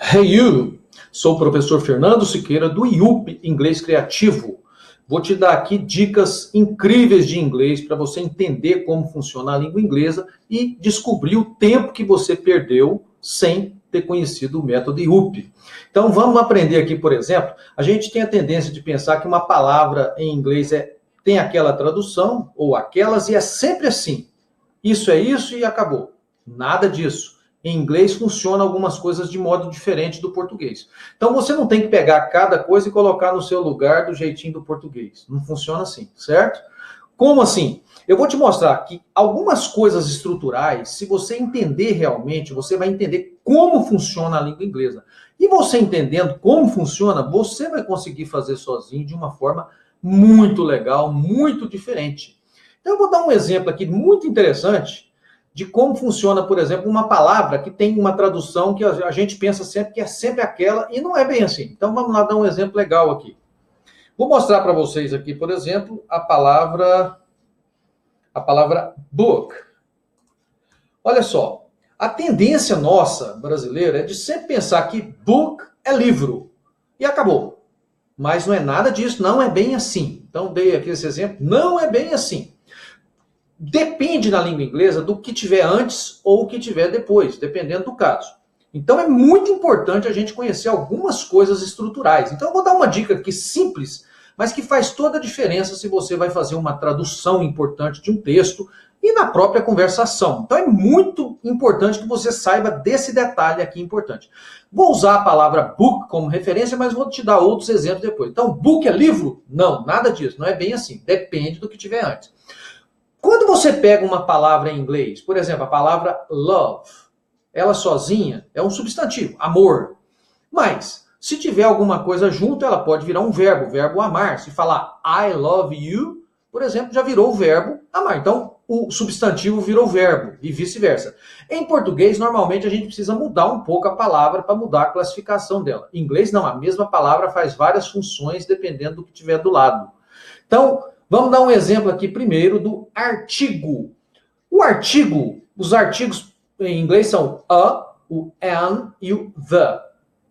Hey you! Sou o professor Fernando Siqueira do IUP Inglês Criativo. Vou te dar aqui dicas incríveis de inglês para você entender como funciona a língua inglesa e descobrir o tempo que você perdeu sem ter conhecido o método IUP. Então vamos aprender aqui, por exemplo, a gente tem a tendência de pensar que uma palavra em inglês tem aquela tradução ou aquelas e é sempre assim. Isso é isso e acabou. Nada disso. Em inglês funciona algumas coisas de modo diferente do português. Então você não tem que pegar cada coisa e colocar no seu lugar do jeitinho do português. Não funciona assim, certo? Como assim? Eu vou te mostrar que algumas coisas estruturais, se você entender realmente, você vai entender como funciona a língua inglesa. E você entendendo como funciona, você vai conseguir fazer sozinho de uma forma muito legal, muito diferente. Então eu vou dar um exemplo aqui muito interessante de como funciona, por exemplo, uma palavra que tem uma tradução que a gente pensa sempre que é sempre aquela e não é bem assim. Então vamos lá dar um exemplo legal aqui. Vou mostrar para vocês aqui, por exemplo, a palavra book. Olha só, a tendência nossa brasileira é de sempre pensar que book é livro e acabou. Mas não é nada disso, não é bem assim. Então dei aqui esse exemplo, não é bem assim. Depende na língua inglesa do que tiver antes ou o que tiver depois, dependendo do caso. Então é muito importante a gente conhecer algumas coisas estruturais. Então eu vou dar uma dica aqui simples, mas que faz toda a diferença se você vai fazer uma tradução importante de um texto e na própria conversação. Então é muito importante que você saiba desse detalhe aqui importante. Vou usar a palavra book como referência, mas vou te dar outros exemplos depois. Então, book é livro? Não, nada disso. Não é bem assim. Depende do que tiver antes. Quando você pega uma palavra em inglês, por exemplo, a palavra love, ela sozinha é um substantivo, amor. Mas, se tiver alguma coisa junto, ela pode virar um verbo, o verbo amar. Se falar I love you, por exemplo, já virou o verbo amar. Então, o substantivo virou verbo e vice-versa. Em português, normalmente a gente precisa mudar um pouco a palavra para mudar a classificação dela. Em inglês, não, a mesma palavra faz várias funções dependendo do que tiver do lado. Então, vamos dar um exemplo aqui primeiro do artigo. O artigo, os artigos em inglês são a, o an e o the.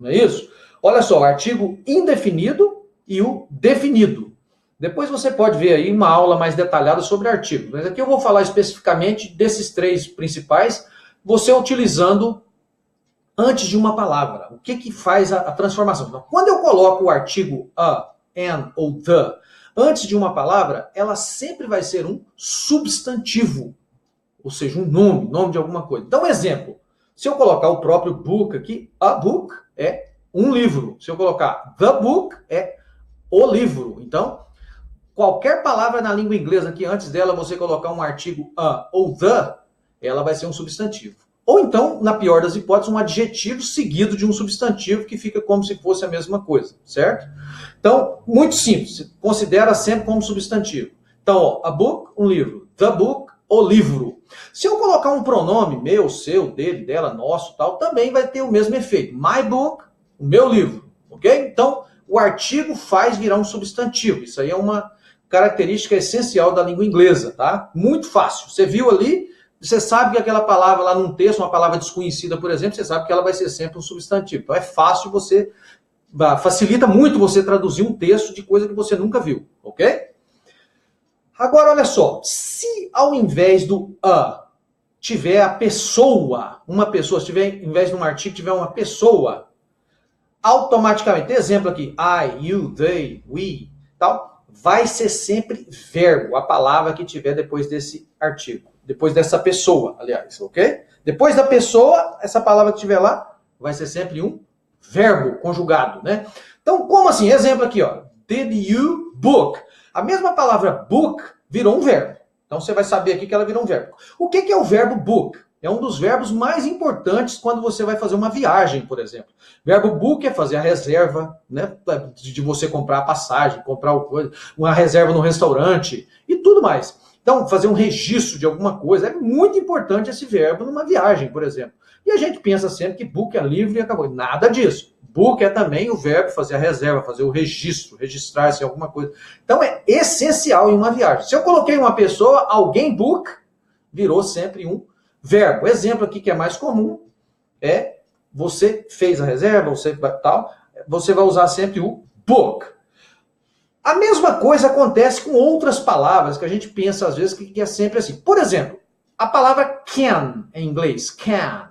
Não é isso? Olha só, o artigo indefinido e o definido. Depois você pode ver aí uma aula mais detalhada sobre artigos. Mas aqui eu vou falar especificamente desses três principais, você utilizando antes de uma palavra. O que faz a transformação? Então, quando eu coloco o artigo a, an ou the antes de uma palavra, ela sempre vai ser um substantivo, ou seja, um nome de alguma coisa. Então, exemplo, se eu colocar o próprio book aqui, a book é um livro. Se eu colocar the book, é o livro. Então, qualquer palavra na língua inglesa que antes dela você colocar um artigo a ou the, ela vai ser um substantivo. Ou então, na pior das hipóteses, um adjetivo seguido de um substantivo que fica como se fosse a mesma coisa, certo? Então, muito simples, considera sempre como substantivo. Então, ó, a book, um livro. The book, o livro. Se eu colocar um pronome, meu, seu, dele, dela, nosso, tal, também vai ter o mesmo efeito. My book, o meu livro, ok? Então, o artigo faz virar um substantivo. Isso aí é uma característica essencial da língua inglesa, tá? Muito fácil. Você viu ali, você sabe que aquela palavra lá num texto, uma palavra desconhecida, por exemplo, você sabe que ela vai ser sempre um substantivo. Então, é fácil você... facilita muito você traduzir um texto de coisa que você nunca viu, ok? Agora, olha só, se ao invés do a tiver a pessoa, uma pessoa, se tiver, ao invés de um artigo, tiver uma pessoa, automaticamente, exemplo aqui, I, you, they, we, tal, vai ser sempre verbo, a palavra que tiver depois desse artigo, depois dessa pessoa, aliás, ok? Depois da pessoa, essa palavra que tiver lá, vai ser sempre um verbo conjugado, né? Então, como assim? Exemplo aqui, ó. Did you book? A mesma palavra book virou um verbo. Então, você vai saber aqui que ela virou um verbo. O que é o verbo book? É um dos verbos mais importantes quando você vai fazer uma viagem, por exemplo. Verbo book é fazer a reserva, né? De você comprar a passagem, comprar uma reserva no restaurante e tudo mais. Então, fazer um registro de alguma coisa. É muito importante esse verbo numa viagem, por exemplo. E a gente pensa sempre que book é livro e acabou. Nada disso. Book é também o verbo fazer a reserva, fazer o registro, registrar-se em alguma coisa. Então é essencial em uma viagem. Se eu coloquei uma pessoa, alguém book, virou sempre um verbo. O exemplo aqui que é mais comum é você fez a reserva, você vai usar sempre o book. A mesma coisa acontece com outras palavras que a gente pensa às vezes que é sempre assim. Por exemplo, a palavra can em inglês, can.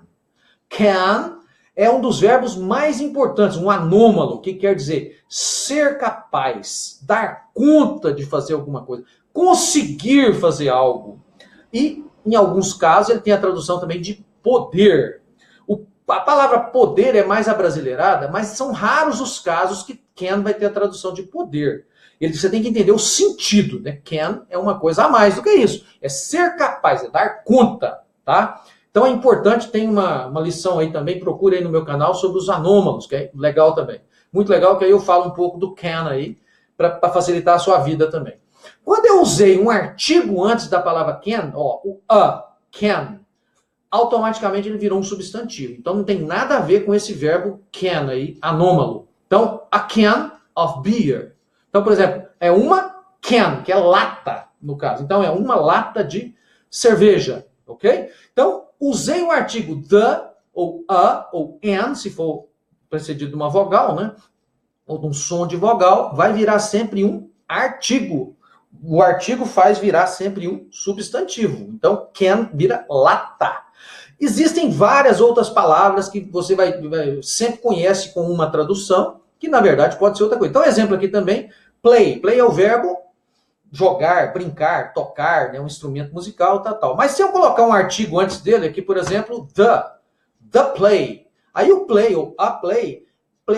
Can é um dos verbos mais importantes, um anômalo, que quer dizer ser capaz, dar conta de fazer alguma coisa, conseguir fazer algo. E, em alguns casos, ele tem a tradução também de poder. A palavra poder é mais abrasileirada, mas são raros os casos que can vai ter a tradução de poder. Você tem que entender o sentido, né? Can é uma coisa a mais do que isso. É ser capaz, é dar conta, tá? Então é importante, tem uma lição aí também, procure aí no meu canal sobre os anômalos, que é legal também. Muito legal, que aí eu falo um pouco do can aí, para facilitar a sua vida também. Quando eu usei um artigo antes da palavra can, ó, o can, automaticamente ele virou um substantivo. Então não tem nada a ver com esse verbo can aí, anômalo. Então, a can of beer. Então, por exemplo, é uma can, que é lata, no caso. Então, é uma lata de cerveja, ok? Então, usei o artigo the, ou a, ou an, se for precedido de uma vogal, né? Ou de um som de vogal, vai virar sempre um artigo. O artigo faz virar sempre um substantivo. Então, can vira lata. Existem várias outras palavras que você sempre conhece com uma tradução, que na verdade pode ser outra coisa. Então, exemplo aqui também, play. Play é o verbo jogar, brincar, tocar, né, um instrumento musical, tal. Mas se eu colocar um artigo antes dele, aqui, por exemplo, the play. Aí o play, ou a play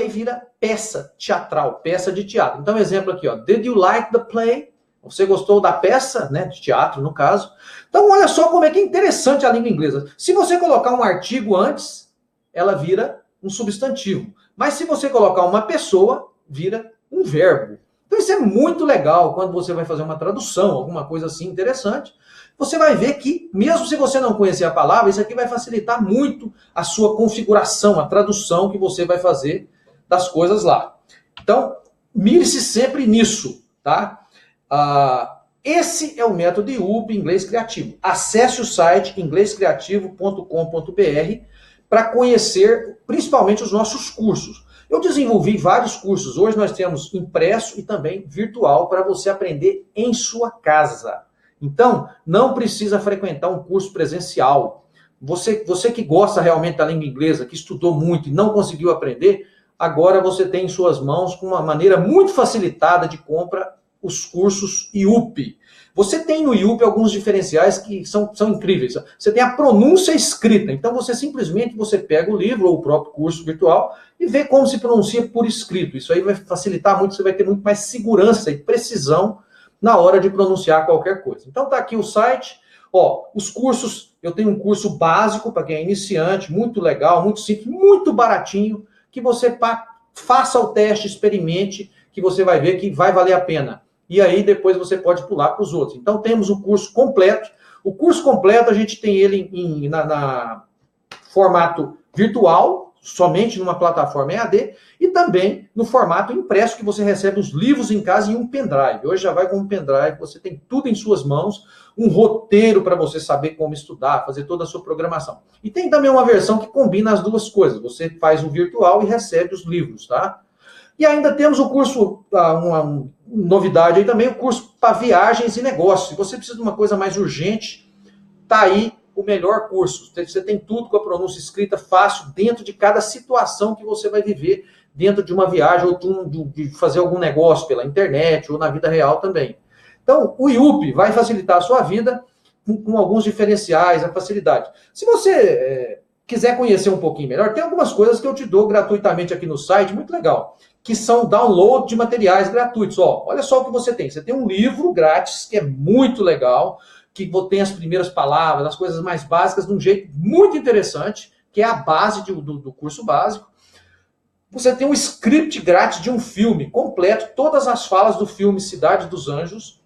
vira peça teatral, peça de teatro. Então, exemplo aqui, ó, did you like the play? Você gostou da peça, né, de teatro, no caso? Então, olha só como é que é interessante a língua inglesa. Se você colocar um artigo antes, ela vira um substantivo. Mas se você colocar uma pessoa, vira um verbo. Então, isso é muito legal quando você vai fazer uma tradução, alguma coisa assim interessante. Você vai ver que, mesmo se você não conhecer a palavra, isso aqui vai facilitar muito a sua configuração, a tradução que você vai fazer das coisas lá. Então, mire-se sempre nisso, tá? Esse é o método IUP Inglês Criativo. Acesse o site inglescreativo.com.br para conhecer principalmente os nossos cursos. Eu desenvolvi vários cursos. Hoje nós temos impresso e também virtual para você aprender em sua casa. Então, não precisa frequentar um curso presencial. Você que gosta realmente da língua inglesa, que estudou muito e não conseguiu aprender, agora você tem em suas mãos, com uma maneira muito facilitada de compra, os cursos IUP. Você tem no IUP alguns diferenciais que são incríveis. Você tem a pronúncia escrita. Então, você pega o livro ou o próprio curso virtual e vê como se pronuncia por escrito. Isso aí vai facilitar muito, você vai ter muito mais segurança e precisão na hora de pronunciar qualquer coisa. Então, tá aqui o site. Ó, os cursos, eu tenho um curso básico para quem é iniciante, muito legal, muito simples, muito baratinho, que você faça o teste, experimente, que você vai ver que vai valer a pena. E aí depois você pode pular para os outros. Então temos o curso completo. O curso completo a gente tem ele na formato virtual, somente numa plataforma EAD, e também no formato impresso, que você recebe os livros em casa em um pendrive. Hoje já vai com um pendrive, você tem tudo em suas mãos, um roteiro para você saber como estudar, fazer toda a sua programação. E tem também uma versão que combina as duas coisas. Você faz o virtual e recebe os livros, tá? E ainda temos o curso, uma novidade aí também, o curso para viagens e negócios. Se você precisa de uma coisa mais urgente, tá aí o melhor curso. Você tem tudo com a pronúncia escrita fácil, dentro de cada situação que você vai viver, dentro de uma viagem ou de fazer algum negócio pela internet ou na vida real também. Então, o IUP vai facilitar a sua vida com alguns diferenciais, a facilidade. Se você quiser conhecer um pouquinho melhor, tem algumas coisas que eu te dou gratuitamente aqui no site, muito legal, que são download de materiais gratuitos. Ó, olha só o que você tem. Você tem um livro grátis, que é muito legal, que tem as primeiras palavras, as coisas mais básicas, de um jeito muito interessante, que é a base do curso básico. Você tem um script grátis de um filme completo, todas as falas do filme Cidade dos Anjos.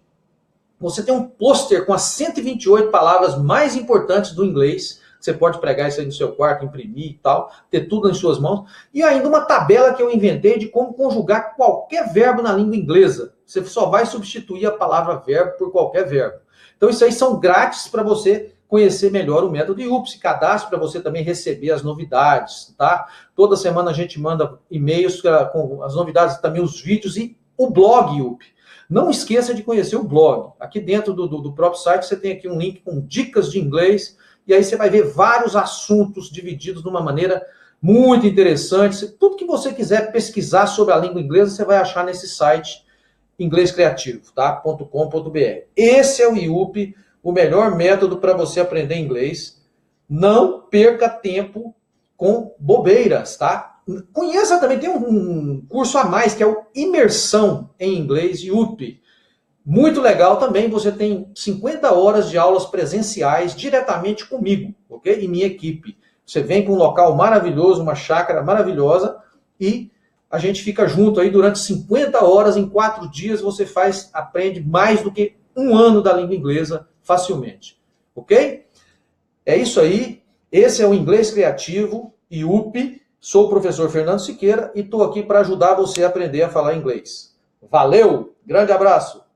Você tem um pôster com as 128 palavras mais importantes do inglês. Você pode pregar isso aí no seu quarto, imprimir e tal, ter tudo em suas mãos. E ainda uma tabela que eu inventei de como conjugar qualquer verbo na língua inglesa. Você só vai substituir a palavra verbo por qualquer verbo. Então isso aí são grátis para você conhecer melhor o método IUP. Se cadastre para você também receber as novidades, tá? Toda semana a gente manda e-mails com as novidades, também os vídeos e o blog IUP. Não esqueça de conhecer o blog. Aqui dentro do próprio site você tem aqui um link com dicas de inglês, e aí você vai ver vários assuntos divididos de uma maneira muito interessante. Tudo que você quiser pesquisar sobre a língua inglesa, você vai achar nesse site inglêscreativo, tá? .com.br. Esse é o IUP, o melhor método para você aprender inglês. Não perca tempo com bobeiras, tá? Conheça também, tem um curso a mais, que é o Imersão em Inglês IUP. Muito legal também, você tem 50 horas de aulas presenciais diretamente comigo, ok? E minha equipe. Você vem para um local maravilhoso, uma chácara maravilhosa, e a gente fica junto aí durante 50 horas, em 4 dias você aprende mais do que 1 ano da língua inglesa facilmente, ok? É isso aí, esse é o Inglês Criativo, IUP, sou o professor Fernando Siqueira e estou aqui para ajudar você a aprender a falar inglês. Valeu, grande abraço!